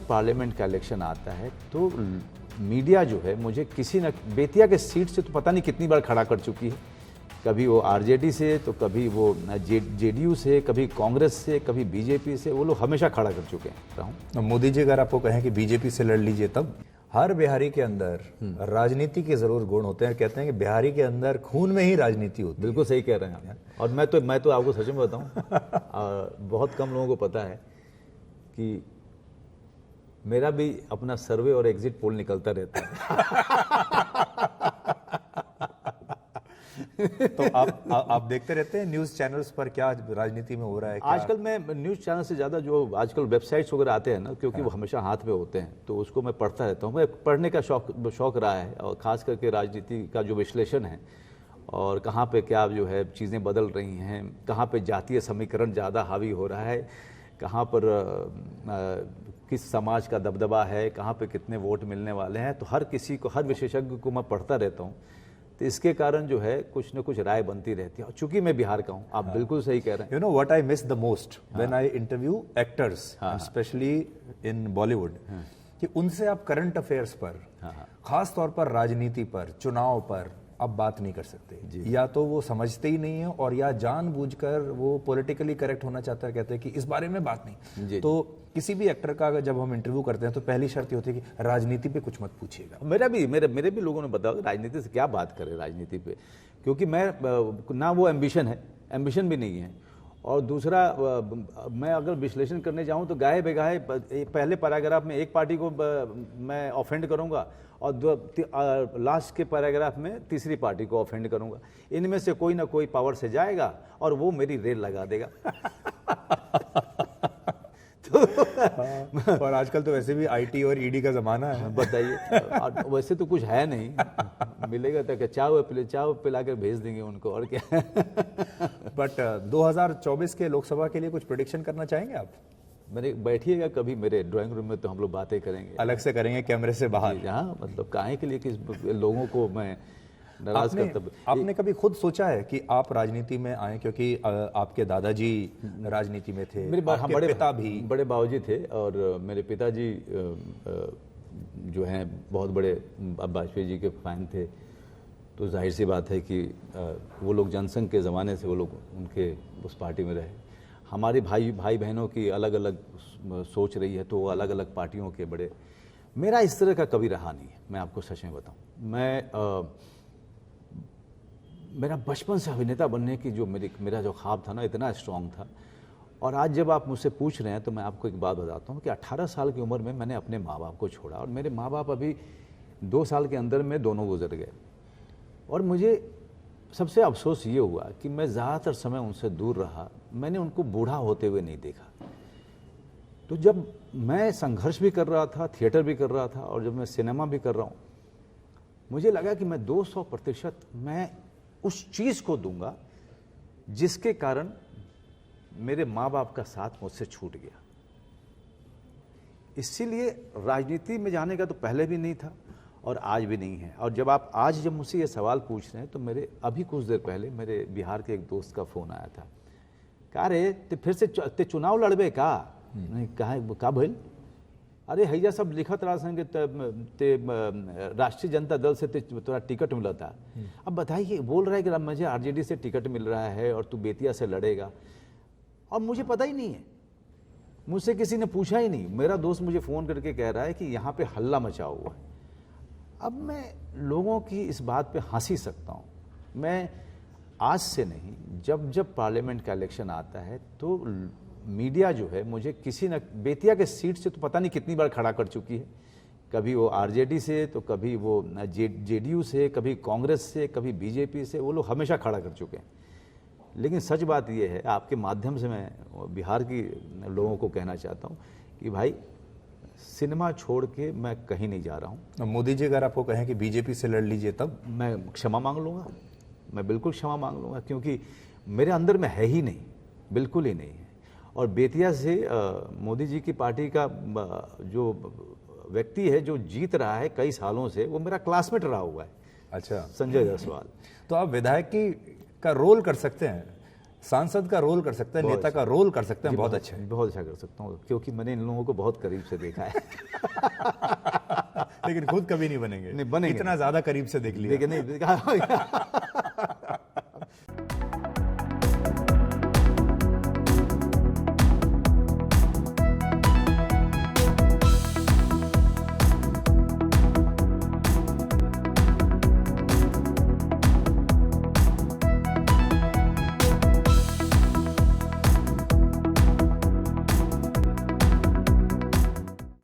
जब पार्लियामेंट का इलेक्शन आता है तो मीडिया जो है मुझे किसी न बेतिया के सीट से तो पता नहीं कितनी बार खड़ा कर चुकी है। कभी वो आरजेडी से, तो कभी वो जेडीयू से, कभी कांग्रेस से, कभी बीजेपी से, वो लोग हमेशा खड़ा कर चुके हैं। मोदी जी अगर आपको कहें कि बीजेपी से लड़ लीजिए, तब हर बिहारी के अंदर राजनीति के जरूर गुण होते हैं। कहते हैं कि बिहारी के अंदर खून में ही राजनीति होती है। बिल्कुल सही कह रहे हैं आप। और मैं तो आपको सच में बताऊं, बहुत कम लोगों को पता है कि मेरा भी अपना सर्वे और एग्जिट पोल निकलता रहता है। तो आप देखते रहते हैं न्यूज चैनल्स पर क्या राजनीति में हो रहा है? क्या? आजकल मैं न्यूज़ चैनल से ज़्यादा जो आजकल वेबसाइट्स वगैरह आते हैं ना, क्योंकि वो हमेशा हाथ में होते हैं, तो उसको मैं पढ़ता रहता हूँ। मैं पढ़ने का शौक रहा है, और ख़ास करके राजनीति का जो विश्लेषण है और कहाँ पे क्या जो है चीज़ें बदल रही हैं, कहाँ पे जातीय समीकरण ज़्यादा हावी हो रहा है, कहाँ पर किस समाज का दबदबा है, कहाँ पे कितने वोट मिलने वाले हैं, तो हर किसी को, हर विशेषज्ञ को मैं पढ़ता रहता हूँ। तो इसके कारण जो है कुछ न कुछ राय बनती रहती है। और चूंकि मैं बिहार का हूँ, आप बिल्कुल सही कह रहे हैं। You know what I miss the most when I interview actors, specially in Bollywood, कि उनसे आप करंट अफेयर्स पर, खास तौर पर राजनीति पर, चुनाव पर आप बात नहीं कर सकते। या तो वो समझते ही नहीं है, और या जानबूझकर वो पॉलिटिकली करेक्ट होना चाहता है, कहते हैं कि इस बारे में बात नहीं। तो किसी भी एक्टर का जब हम इंटरव्यू करते हैं तो पहली शर्त ये होती है कि राजनीति पे कुछ मत पूछिएगा। मेरे भी लोगों ने बताया राजनीति से क्या बात करें राजनीति पे, क्योंकि मैं ना वो एम्बिशन भी नहीं है। और दूसरा, मैं अगर विश्लेषण करने जाऊं तो गाहे बेगाहे पहले पैराग्राफ में एक पार्टी को मैं ऑफेंड करूंगा, और लास्ट के पैराग्राफ में तीसरी पार्टी को ऑफेंड करूंगा। इनमें से कोई ना कोई पावर से जाएगा और वो मेरी रेल लगा देगा। और आजकल तो वैसे भी आईटी और ईडी का जमाना है। बताइए, वैसे तो कुछ है नहीं, मिलेगा तो चाय पिला कर भेज देंगे उनको, और क्या। बट 2024 के लोकसभा के लिए कुछ प्रेडिक्शन करना चाहेंगे आप? मेरे बैठिएगा कभी मेरे ड्राइंग रूम में, तो हम लोग बातें करेंगे, अलग से करेंगे, कैमरे से बाहर। हाँ, मतलब काहे के लिए कि लोगों को मैं नाराज करता। आपने कभी खुद सोचा है कि आप राजनीति में आए? क्योंकि आपके दादाजी राजनीति में थे, मेरे पिता भी, बड़े बाबूजी थे, और मेरे पिताजी जो हैं बहुत बड़े वाजपेयी जी के फैन थे। तो जाहिर सी बात है कि वो लोग जनसंघ के ज़माने से वो लोग उनके उस पार्टी में रहे। हमारे भाई बहनों की अलग अलग सोच रही है, तो वो अलग अलग पार्टियों के बड़े। मेरा इस तरह का कभी रहा नहीं है, मैं आपको सच में बताऊं। मेरा बचपन से अभिनेता बनने की जो मेरा जो ख्वाब था ना, इतना स्ट्रांग था। और आज जब आप मुझसे पूछ रहे हैं तो मैं आपको एक बात बताता हूँ कि 18 साल की उम्र में मैंने अपने माँ बाप को छोड़ा, और मेरे माँ बाप अभी 2 साल के अंदर में दोनों गुजर गए। और मुझे सबसे अफसोस ये हुआ कि मैं ज़्यादातर समय उनसे दूर रहा, मैंने उनको बूढ़ा होते हुए नहीं देखा। तो जब मैं संघर्ष भी कर रहा था, थिएटर भी कर रहा था, और जब मैं सिनेमा भी कर रहा हूँ, मुझे लगा कि मैं 200% मैं उस चीज़ को दूंगा जिसके कारण मेरे माँ बाप का साथ मुझसे छूट गया। इसीलिए राजनीति में जाने का तो पहले भी नहीं था और आज भी नहीं है। और जब आप आज जब मुझसे ये सवाल पूछ रहे हैं, तो मेरे अभी कुछ देर पहले मेरे बिहार के एक दोस्त का फ़ोन आया था। कहा रे ते फिर से ते चुनाव लड़बे का? नहीं, कहा भइल? अरे हैया सब लिखत रहा संगे ते राष्ट्रीय जनता दल से तोरा टिकट मिला था। अब बताइए, बोल रहा है कि मुझे आरजेडी से टिकट मिल रहा है और तू बेतिया से लड़ेगा, और मुझे पता ही नहीं है, मुझसे किसी ने पूछा ही नहीं। मेरा दोस्त मुझे फ़ोन करके कह रहा है कि यहाँ पे हल्ला मचा हुआ है। अब मैं लोगों की इस बात पे हंसी सकता हूँ। मैं आज से नहीं, जब पार्लियामेंट का इलेक्शन आता है तो मीडिया जो है मुझे किसी न बेतिया के सीट से तो पता नहीं कितनी बार खड़ा कर चुकी है। कभी वो आरजेडी से, तो कभी वो जेडीयू से, कभी कांग्रेस से, कभी बीजेपी से, वो लोग हमेशा खड़ा कर चुके हैं। लेकिन सच बात ये है, आपके माध्यम से मैं बिहार की लोगों को कहना चाहता हूँ कि भाई, सिनेमा छोड़ के मैं कहीं नहीं जा रहा हूँ। मोदी जी अगर आपको कहें कि बीजेपी से लड़ लीजिए, तब? मैं क्षमा मांग लूँगा, मैं बिल्कुल क्षमा मांग लूँगा, क्योंकि मेरे अंदर में है ही नहीं, बिल्कुल ही नहीं है। और बेतिया से मोदी जी की पार्टी का जो व्यक्ति है जो जीत रहा है कई सालों से, वो मेरा क्लासमेट रहा हुआ है। अच्छा, संजय जायसवाल। तो आप विधायक का रोल कर सकते हैं सांसद का रोल कर सकते हैं, नेता का रोल कर सकते हैं, बहुत अच्छा है। बहुत अच्छा कर सकता हूँ, क्योंकि मैंने इन लोगों को बहुत करीब से देखा है। लेकिन खुद कभी नहीं बनेंगे, नहीं बनेंगे, इतना ज्यादा करीब से देख लिया। लेकिन नहीं